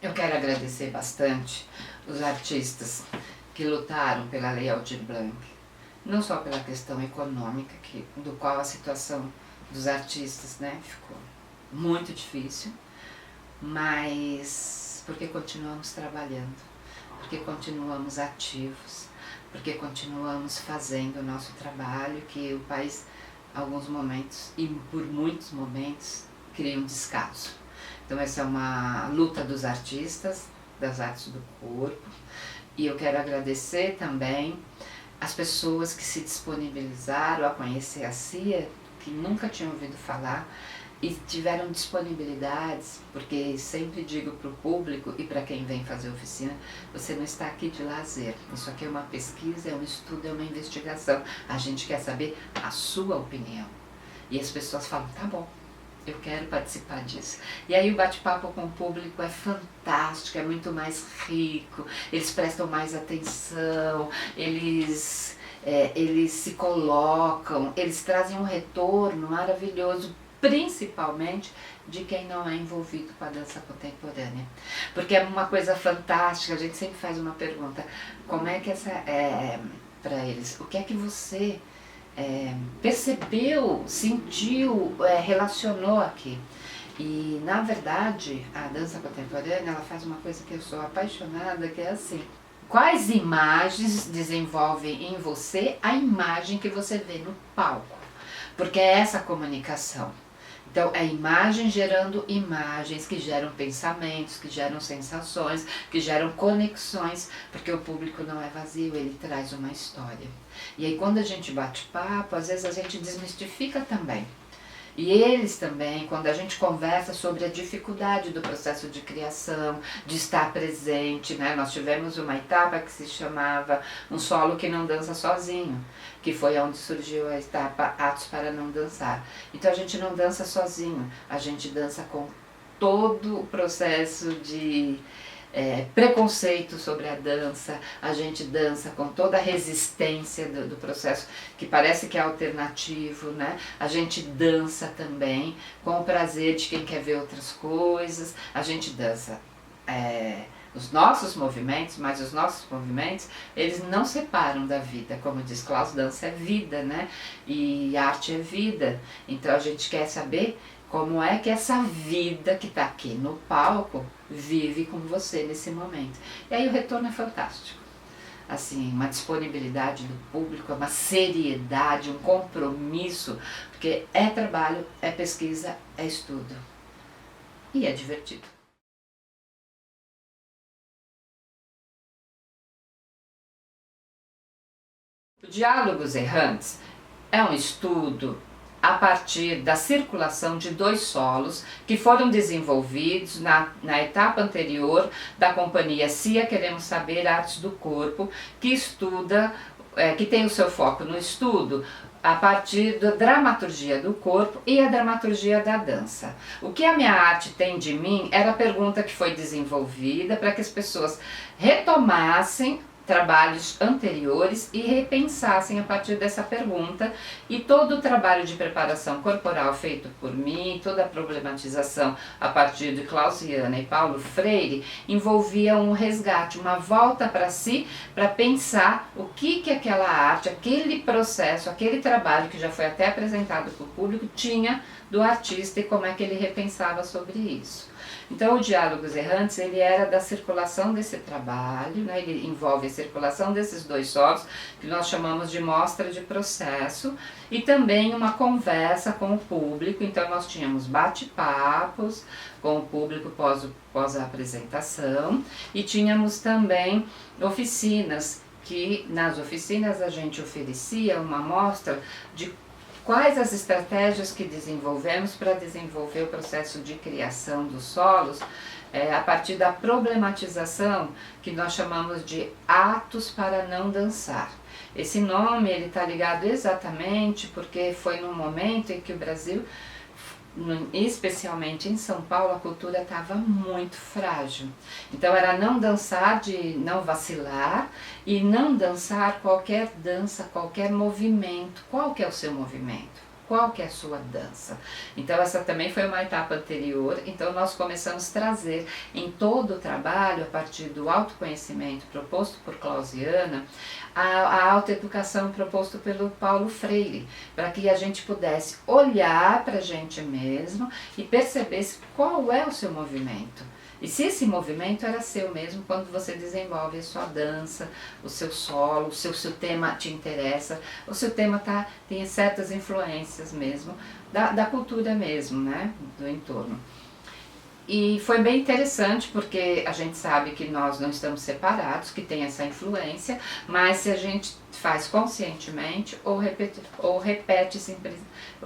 Eu quero agradecer bastante os artistas que lutaram pela Lei Aldir Blanc, não só pela questão econômica, do qual a situação dos artistas, né, ficou muito difícil, mas porque continuamos trabalhando, porque continuamos ativos, porque continuamos fazendo o nosso trabalho, que o país, alguns momentos, e por muitos momentos, cria um descaso. Então essa é uma luta dos artistas, das artes do corpo, e eu quero agradecer também as pessoas que se disponibilizaram a conhecer a CIA, que nunca tinham ouvido falar, e tiveram disponibilidades, porque sempre digo para o público e para quem vem fazer oficina, você não está aqui de lazer, isso aqui é uma pesquisa, é um estudo, é uma investigação, a gente quer saber a sua opinião. E as pessoas falam, tá bom, eu quero participar disso. E aí o bate-papo com o público é fantástico, é muito mais rico, eles prestam mais atenção, eles se colocam, eles trazem um retorno maravilhoso, principalmente de quem não é envolvido com a dança contemporânea. Porque é uma coisa fantástica, a gente sempre faz uma pergunta, como é que essa para eles, o que é que você percebeu, sentiu, relacionou aqui. E na verdade a dança contemporânea ela faz uma coisa que eu sou apaixonada, que é assim: quais imagens desenvolvem em você a imagem que você vê no palco? Porque é essa comunicação. Então é imagem gerando imagens, que geram pensamentos, que geram sensações, que geram conexões, porque o público não é vazio, ele traz uma história. E aí quando a gente bate papo, às vezes a gente desmistifica também. E eles também, quando a gente conversa sobre a dificuldade do processo de criação, de estar presente, né? Nós tivemos uma etapa que se chamava Um Solo que Não Dança Sozinho, que foi onde surgiu a etapa Atos para Não Dançar. Então a gente não dança sozinho, a gente dança com todo o processo de preconceito sobre a dança, a gente dança com toda a resistência do processo, que parece que é alternativo, né? A gente dança também com o prazer de quem quer ver outras coisas, a gente dança os nossos movimentos, mas os nossos movimentos, eles não separam da vida, como diz Klaus, dança é vida, né? E arte é vida, então a gente quer saber como é que essa vida que está aqui no palco vive com você nesse momento. E aí o retorno é fantástico. Assim, uma disponibilidade do público, uma seriedade, um compromisso, porque é trabalho, é pesquisa, é estudo. E é divertido. O Diálogos Errantes é um estudo a partir da circulação de 2 solos que foram desenvolvidos na etapa anterior da companhia CIA Queremos Saber Artes do Corpo, que estuda, que tem o seu foco no estudo a partir da dramaturgia do corpo e a dramaturgia da dança. O que a minha arte tem de mim era a pergunta que foi desenvolvida para que as pessoas retomassem trabalhos anteriores e repensassem a partir dessa pergunta, e todo o trabalho de preparação corporal feito por mim, toda a problematização a partir de Clausiana e Paulo Freire, envolvia um resgate, uma volta para si, para pensar o que aquela arte, aquele processo, aquele trabalho que já foi até apresentado para o público tinha do artista e como é que ele repensava sobre isso. Então o Diálogos Errantes, ele era da circulação desse trabalho, né? Ele envolve a circulação desses 2 solos, que nós chamamos de mostra de processo, e também uma conversa com o público. Então nós tínhamos bate-papos com o público pós a apresentação, e tínhamos também oficinas, que nas oficinas a gente oferecia uma mostra de quais as estratégias que desenvolvemos para desenvolver o processo de criação dos solos a partir da problematização que nós chamamos de Atos para Não Dançar. Esse nome está ligado exatamente porque foi num momento em que o Brasil, especialmente em São Paulo, a cultura estava muito frágil. Então era não dançar de não vacilar e não dançar qualquer dança, qualquer movimento. Qual que é o seu movimento? qual que é a sua dança. Então essa também foi uma etapa anterior, então nós começamos a trazer em todo o trabalho, a partir do autoconhecimento proposto por Clausiana, a autoeducação proposto pelo Paulo Freire, para que a gente pudesse olhar para a gente mesmo e percebesse qual é o seu movimento. E se esse movimento era seu mesmo quando você desenvolve a sua dança, o seu solo, se o seu tema te interessa, o seu tema tem certas influências mesmo, da cultura mesmo, né, do entorno. E foi bem interessante porque a gente sabe que nós não estamos separados, que tem essa influência, mas se a gente faz conscientemente ou repete ou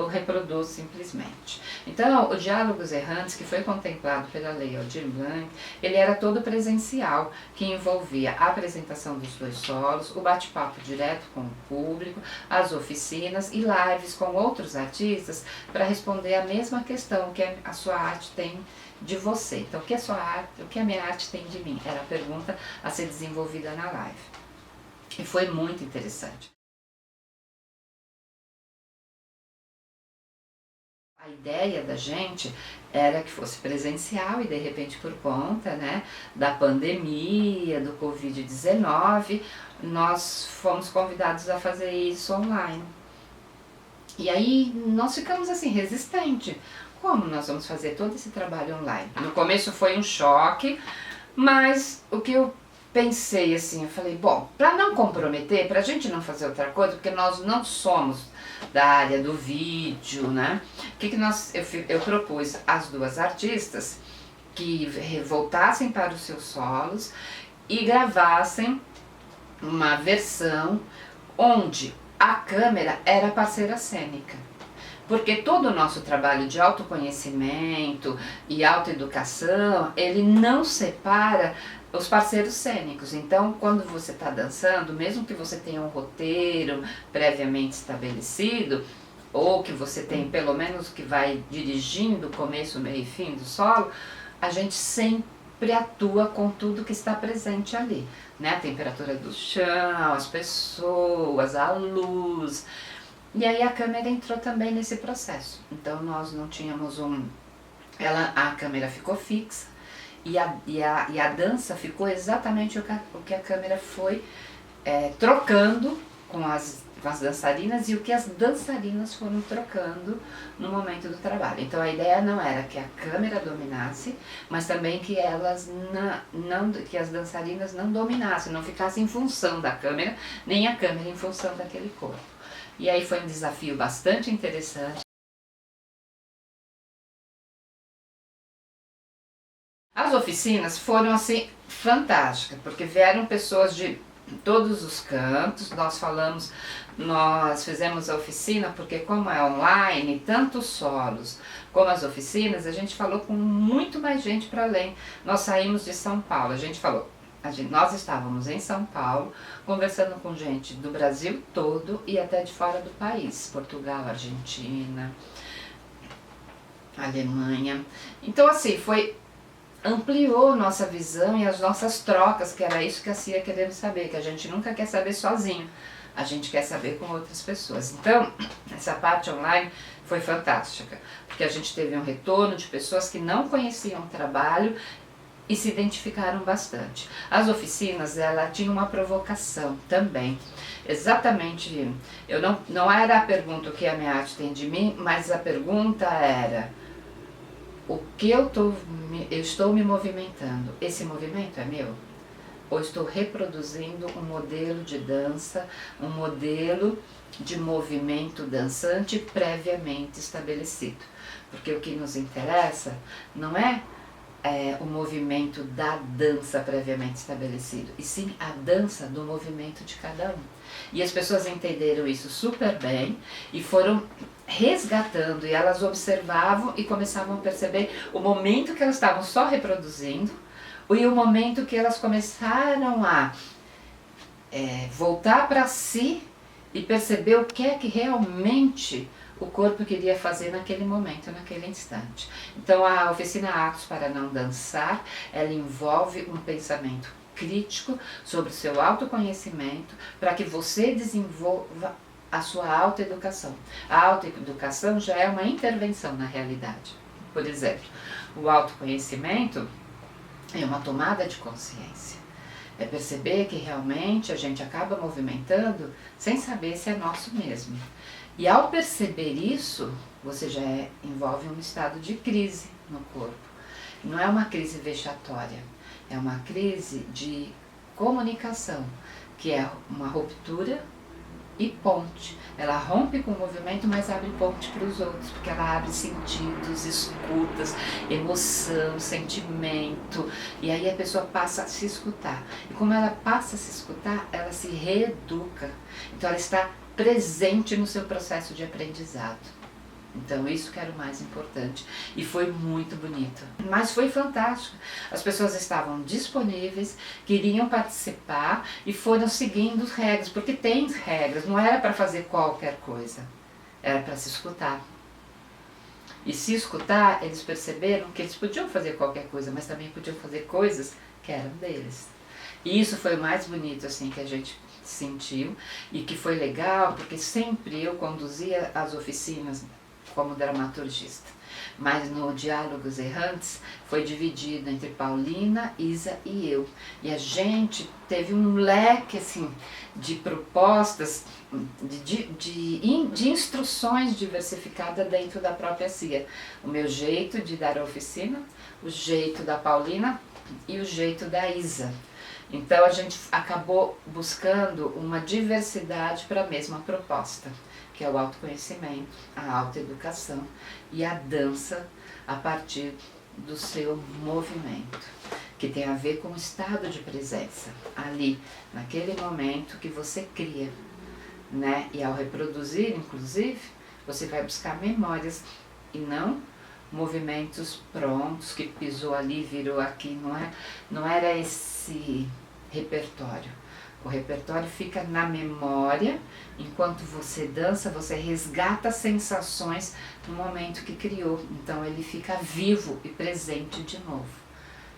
reproduz simplesmente. Então, o Diálogos Errantes, que foi contemplado pela Lei Aldir Blanc, ele era todo presencial, que envolvia a apresentação dos 2 solos, o bate-papo direto com o público, as oficinas e lives com outros artistas para responder a mesma questão que a sua arte tem de você. Então, o que a minha arte tem de mim? Era a pergunta a ser desenvolvida na live. E foi muito interessante. A ideia da gente era que fosse presencial e de repente por conta, né, da pandemia, do Covid-19, nós fomos convidados a fazer isso online. E aí nós ficamos assim, resistentes. Como nós vamos fazer todo esse trabalho online? No começo foi um choque, mas o que eu pensei assim, eu falei, bom, para não comprometer, para a gente não fazer outra coisa, porque nós não somos da área do vídeo, né? O que eu propus às 2 artistas que voltassem para os seus solos e gravassem uma versão onde a câmera era parceira cênica. Porque todo o nosso trabalho de autoconhecimento e autoeducação, ele não separa os parceiros cênicos. Então, quando você está dançando, mesmo que você tenha um roteiro previamente estabelecido, ou que você tem pelo menos que vai dirigindo o começo, meio e fim do solo, a gente sempre atua com tudo que está presente ali, né? A temperatura do chão, as pessoas, a luz. E aí a câmera entrou também nesse processo. Então nós não tínhamos a câmera ficou fixa e a dança ficou exatamente o que a câmera foi trocando com as dançarinas e o que as dançarinas foram trocando no momento do trabalho. Então a ideia não era que a câmera dominasse, mas também que que as dançarinas não dominassem, não ficassem em função da câmera, nem a câmera em função daquele corpo. E aí foi um desafio bastante interessante. As oficinas foram assim fantásticas, porque vieram pessoas de todos os cantos. Nós fizemos a oficina porque como é online, tanto os solos como as oficinas, a gente falou com muito mais gente para além. Nós saímos de São Paulo, nós estávamos em São Paulo, conversando com gente do Brasil todo e até de fora do país, Portugal, Argentina, Alemanha. Então assim, ampliou nossa visão e as nossas trocas, que era isso que a Cia querendo saber, que a gente nunca quer saber sozinho, a gente quer saber com outras pessoas. Então, essa parte online foi fantástica, porque a gente teve um retorno de pessoas que não conheciam o trabalho e se identificaram bastante. As oficinas, ela tinha uma provocação também. Exatamente, não era a pergunta o que a minha arte tem de mim, mas a pergunta era o que eu estou me movimentando. Esse movimento é meu? Ou estou reproduzindo um modelo de dança, um modelo de movimento dançante previamente estabelecido? Porque o que nos interessa não é o movimento da dança previamente estabelecido, e sim a dança do movimento de cada um. E as pessoas entenderam isso super bem e foram resgatando, e elas observavam e começavam a perceber o momento que elas estavam só reproduzindo e o momento que elas começaram a voltar para si e perceber o que é que realmente o corpo queria fazer naquele momento, naquele instante. Então a oficina Atos para Não Dançar, ela envolve um pensamento crítico sobre o seu autoconhecimento, para que você desenvolva a sua autoeducação. A autoeducação já é uma intervenção na realidade. Por exemplo, o autoconhecimento é uma tomada de consciência. É perceber que realmente a gente acaba movimentando sem saber se é nosso mesmo. E ao perceber isso, você já envolve um estado de crise no corpo. Não é uma crise vexatória, é uma crise de comunicação, que é uma ruptura e ponte. Ela rompe com o movimento, mas abre ponte para os outros, porque ela abre sentidos, escutas, emoção, sentimento, e aí a pessoa passa a se escutar. E como ela passa a se escutar, ela se reeduca. Então ela está presente no seu processo de aprendizado. Então isso que era o mais importante, e foi muito bonito, mas foi fantástico. As pessoas estavam disponíveis, queriam participar e foram seguindo as regras, porque tem regras, não era para fazer qualquer coisa, era para se escutar. E se escutar, eles perceberam que eles podiam fazer qualquer coisa, mas também podiam fazer coisas que eram deles. E isso foi o mais bonito assim que a gente sentiu, e que foi legal, porque sempre eu conduzia as oficinas como dramaturgista, mas no Diálogos Errantes foi dividido entre Paulina, Isa e eu, e a gente teve um leque assim de propostas, de instruções diversificadas dentro da própria CIA. O meu jeito de dar a oficina, o jeito da Paulina e o jeito da Isa. Então a gente acabou buscando uma diversidade para a mesma proposta, que é o autoconhecimento, a autoeducação e a dança a partir do seu movimento, que tem a ver com o estado de presença, ali, naquele momento que você cria, né? E ao reproduzir, inclusive, você vai buscar memórias e não movimentos prontos, que pisou ali, virou aqui, não era esse repertório. O repertório fica na memória, enquanto você dança, você resgata sensações no momento que criou. Então ele fica vivo e presente de novo.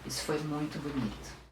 Isso foi muito bonito.